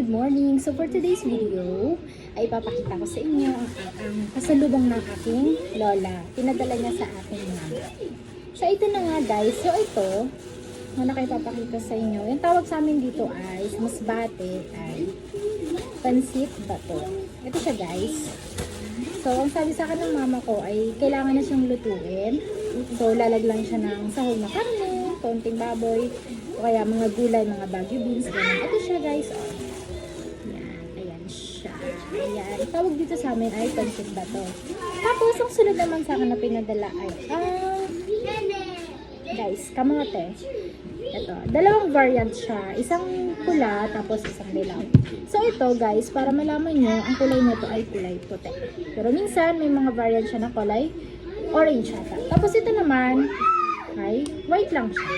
good morning! So for today's video, ay ipapakita ko sa inyo ang pasalubong ng aking lola. Pinadala niya sa aking mama. So ito na nga guys. So ito, muna kayo ipapakita sa inyo. Yung tawag sa amin dito ay, sa Masbate ay pansit bato. Ito siya guys. So ang sabi sa akin ng mama ko ay kailangan na siyang lutuin. So lalaglang siya ng sahog na karne, konting baboy, o kaya mga gulay, mga bagyo beans, ganun. Ito siya guys, oh. Yan, ayan siya. Ayan, tawag dito sa amin ay pansit bato. Tapos, ang sunod naman sa akin na pinadala ay, guys, kamote. Ito, dalawang variant siya. Isang pula, tapos isang dilaw. So, ito guys, para malaman nyo, ang kulay nito ay kulay puti. Pero minsan, may mga variant siya na kulay orange ata. Tapos, ito naman ay white lang siya.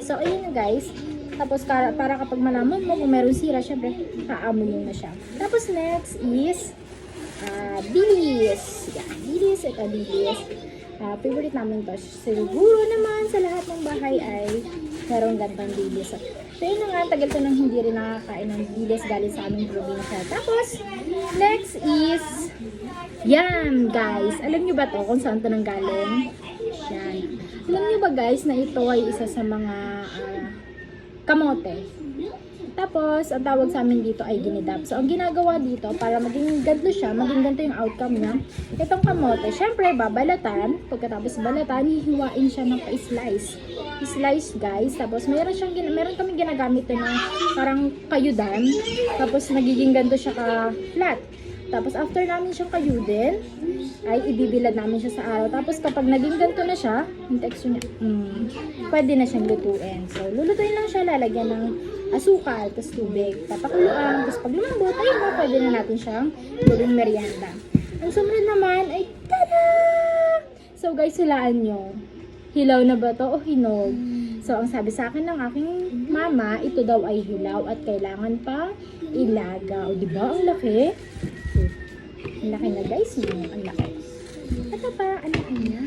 So, ayun na guys. Tapos, para kapag malaman mo kung meron sira, syempre, kaamoy na siya. Tapos, next is dilis. Yan, dilis. Ito, dilis. Favorite namin to. Siguro naman sa lahat ng bahay ay meron gantong dilis. So, yun na nga. Tagal ko nang hindi rin nakakain ng dilis galing sa aming probinsya. Tapos, next is yan, guys. Alam nyo ba to kung saan to nang galing? Yan. Alam nyo ba guys na ito ay isa sa mga kamote? Tapos, ang tawag sa amin dito ay ginidap. So, ang ginagawa dito, para maging ganito siya, maging ganito yung outcome niya, itong kamote, syempre, babalatan. Pagkatapos balatan, hihiwain siya ng pa-slice. Slice guys. Tapos, meron kami ginagamit na parang kayudan. Tapos, nagiging ganito siya ka-flat. Tapos, after namin siyang kayudin, ay ibibilad namin siya sa araw. Tapos, kapag naging ganito na siya, yung texture niya, pwede na siyang lutuin. So, lulutuin lang siya, lalagyan ng asukal, tapos tubig, papakuluan. Tapos, pag lumambot, ayun na, pwede na natin siyang gawing merienda. Ang sumunod naman ay, tada! So, guys, hulaan nyo. Hilaw na ba to o hinog? So, ang sabi sa akin ng aking mama, ito daw ay hilaw at kailangan pa ilaga. O, diba? Ang laki. Ang laki na guys, yun. Ang laki. Ito pa, ang laki na.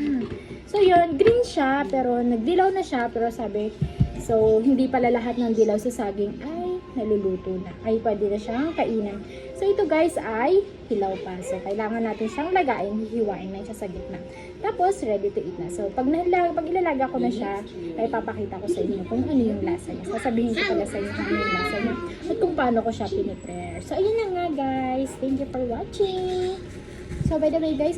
So yun, green siya, pero nagdilaw na siya, pero sabi, so hindi pala lahat ng dilaw sa saging ay naluluto na. Ay pwede na siyang kainan. So ito guys ay hilaw pa. So kailangan natin siyang lagain, hihiwain na siya sa gitna. Tapos ready to eat na. So pag ilalaga ko na siya, ay papakita ko sa inyo kung ano yung lasa niya. Sasabihin ko pala sa inyo kung ano yung lasa niya at kung paano ko siya piniprepare. So ayun na nga guys. Thank you for watching. So by the way guys,